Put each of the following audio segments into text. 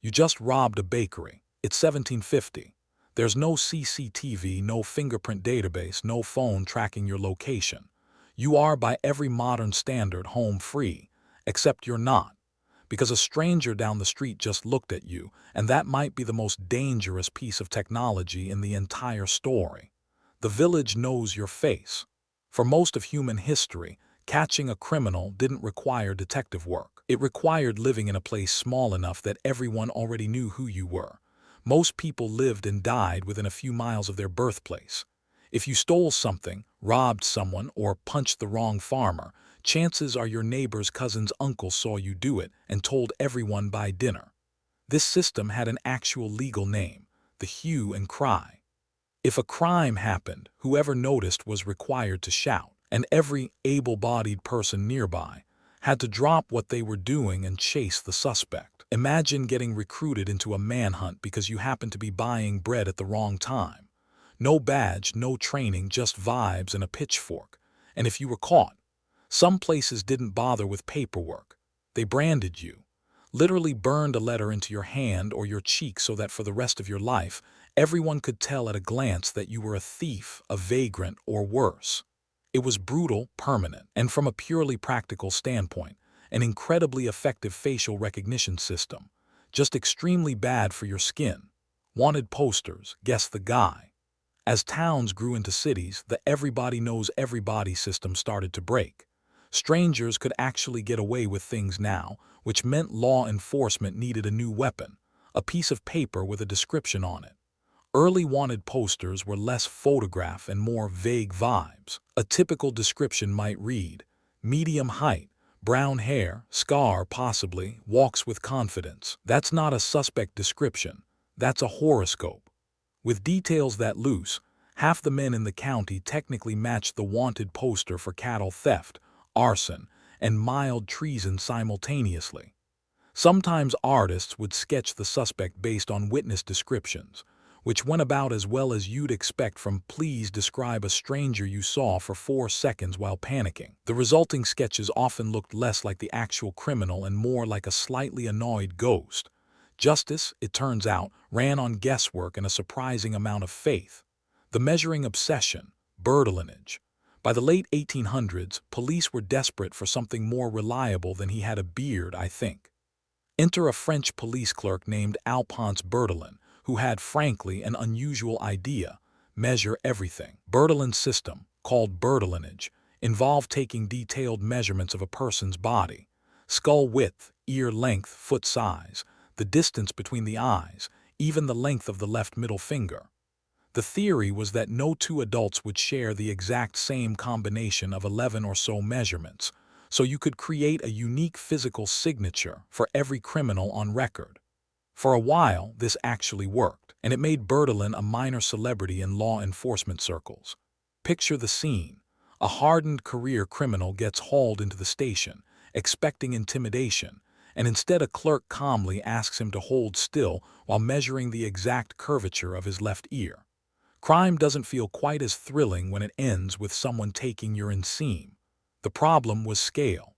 You just robbed a bakery. It's 1750. There's no CCTV, no fingerprint database, no phone tracking your location. You are, by every modern standard, home free, except you're not, because a stranger down the street just looked at you, and that might be the most dangerous piece of technology in the entire story. The village knows your face. For most of human history, catching a criminal didn't require detective work. It required living in a place small enough that everyone already knew who you were. Most people lived and died within a few miles of their birthplace. If you stole something, robbed someone, or punched the wrong farmer, chances are your neighbor's cousin's uncle saw you do it and told everyone by dinner. This system had an actual legal name, the hue and cry. If a crime happened, whoever noticed was required to shout, and every able-bodied person nearby had to drop what they were doing and chase the suspect. Imagine getting recruited into a manhunt because you happened to be buying bread at the wrong time. No badge, no training, just vibes and a pitchfork. And if you were caught, some places didn't bother with paperwork. They branded you, literally burned a letter into your hand or your cheek so that for the rest of your life, everyone could tell at a glance that you were a thief, a vagrant, or worse. It was brutal, permanent, and from a purely practical standpoint, an incredibly effective facial recognition system, just extremely bad for your skin. Wanted posters, guess the guy. As towns grew into cities, the everybody knows everybody system started to break. Strangers could actually get away with things now, which meant law enforcement needed a new weapon, a piece of paper with a description on it. Early wanted posters were less photograph and more vague vibes. A typical description might read, medium height, brown hair, scar possibly, walks with confidence. That's not a suspect description, that's a horoscope. With details that loose, half the men in the county technically matched the wanted poster for cattle theft, arson, and mild treason simultaneously. Sometimes artists would sketch the suspect based on witness descriptions, which went about as well as you'd expect from "please describe a stranger you saw for 4 seconds while panicking." The resulting sketches often looked less like the actual criminal and more like a slightly annoyed ghost. Justice, it turns out, ran on guesswork and a surprising amount of faith. The measuring obsession, Bertillonage. By the late 1800s, police were desperate for something more reliable than he had a beard, I think. Enter a French police clerk named Alphonse Bertillon, who had, frankly, an unusual idea: measure everything. Bertillon's system, called Bertillonage, involved taking detailed measurements of a person's body: skull width, ear length, foot size, the distance between the eyes, even the length of the left middle finger. The theory was that no two adults would share the exact same combination of 11 or so measurements, so you could create a unique physical signature for every criminal on record. For a while, this actually worked, and it made Bertillon a minor celebrity in law enforcement circles. Picture the scene. A hardened career criminal gets hauled into the station, expecting intimidation, and instead a clerk calmly asks him to hold still while measuring the exact curvature of his left ear. Crime doesn't feel quite as thrilling when it ends with someone taking your inseam. The problem was scale.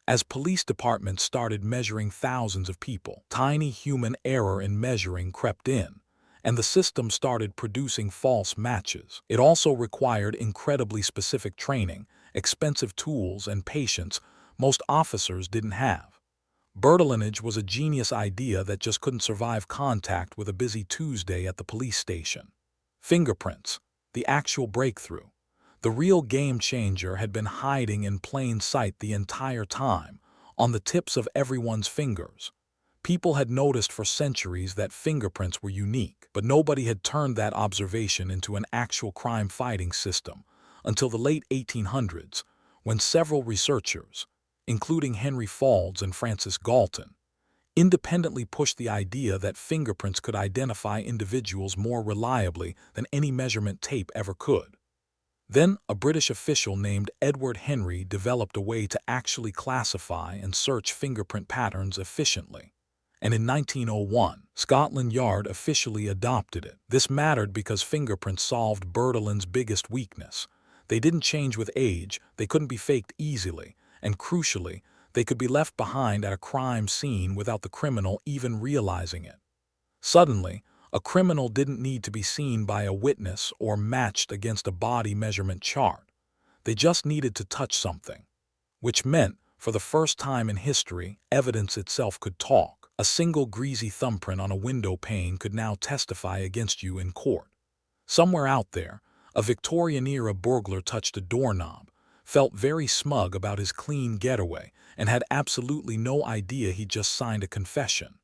As police departments started measuring thousands of people, tiny human error in measuring crept in, and the system started producing false matches. It also required incredibly specific training, expensive tools, and patience most officers didn't have. Bertillonage was a genius idea that just couldn't survive contact with a busy Tuesday at the police station. Fingerprints, the actual breakthrough. The real game changer had been hiding in plain sight the entire time, on the tips of everyone's fingers. People had noticed for centuries that fingerprints were unique, but nobody had turned that observation into an actual crime-fighting system until the late 1800s, when several researchers, including Henry Faulds and Francis Galton, independently pushed the idea that fingerprints could identify individuals more reliably than any measurement tape ever could. Then, a British official named Edward Henry developed a way to actually classify and search fingerprint patterns efficiently. And in 1901, Scotland Yard officially adopted it. This mattered because fingerprints solved Bertillon's biggest weakness. They didn't change with age, they couldn't be faked easily, and crucially, They could be left behind at a crime scene without the criminal even realizing it. Suddenly, a criminal didn't need to be seen by a witness or matched against a body measurement chart. They just needed to touch something, which meant, for the first time in history, evidence itself could talk. A single greasy thumbprint on a window pane could now testify against you in court. Somewhere out there, a Victorian-era burglar touched a doorknob, felt very smug about his clean getaway, and had absolutely no idea he'd just signed a confession.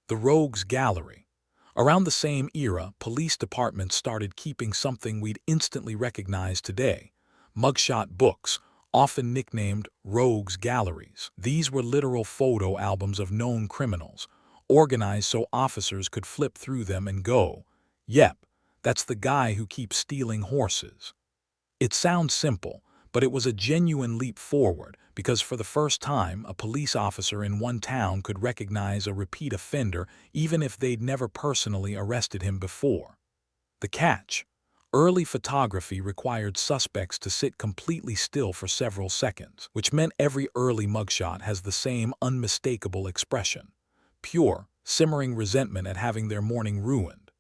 The Rogues Gallery. Around the same era, police departments started keeping something we'd instantly recognize today: mugshot books, often nicknamed Rogues Galleries. These were literal photo albums of known criminals, organized so officers could flip through them and go, "Yep, that's the guy who keeps stealing horses." It sounds simple, but it was a genuine leap forward because for the first time, a police officer in one town could recognize a repeat offender even if they'd never personally arrested him before. The catch: early photography required suspects to sit completely still for several seconds, which meant every early mugshot has the same unmistakable expression: pure, simmering resentment at having their morning ruined.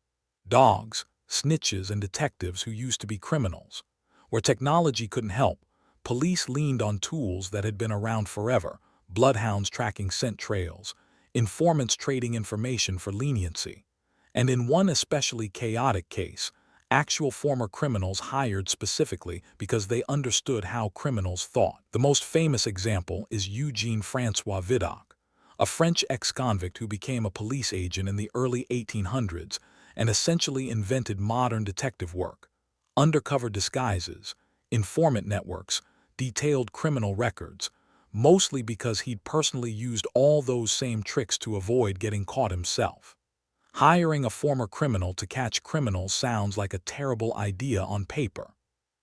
Dogs, snitches, and detectives who used to be criminals. Where technology couldn't help, police leaned on tools that had been around forever: bloodhounds tracking scent trails, informants trading information for leniency, and in one especially chaotic case, actual former criminals hired specifically because they understood how criminals thought. The most famous example is Eugène François Vidocq, a French ex-convict who became a police agent in the early 1800s and essentially invented modern detective work: undercover disguises, informant networks, detailed criminal records, mostly because he'd personally used all those same tricks to avoid getting caught himself. Hiring a former criminal to catch criminals sounds like a terrible idea on paper.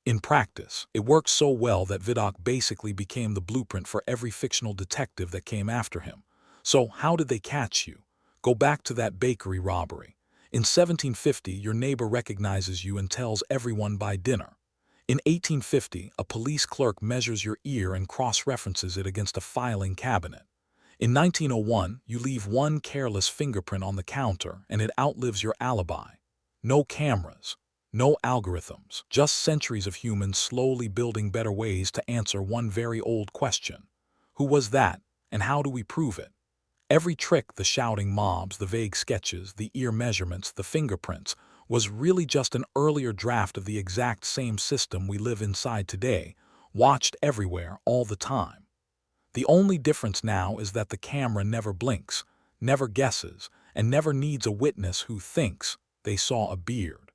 In practice, it worked so well that Vidocq basically became the blueprint for every fictional detective that came after him. So how did they catch you? Go back to that bakery robbery. In 1750, your neighbor recognizes you and tells everyone by dinner. In 1850, a police clerk measures your ear and cross-references it against a filing cabinet. In 1901, you leave one careless fingerprint on the counter and it outlives your alibi. No cameras, no algorithms, just centuries of humans slowly building better ways to answer one very old question: who was that, and how do we prove it? Every trick, the shouting mobs, the vague sketches, the ear measurements, the fingerprints, was really just an earlier draft of the exact same system we live inside today, watched everywhere all the time. The only difference now is that the camera never blinks, never guesses, and never needs a witness who thinks they saw a beard.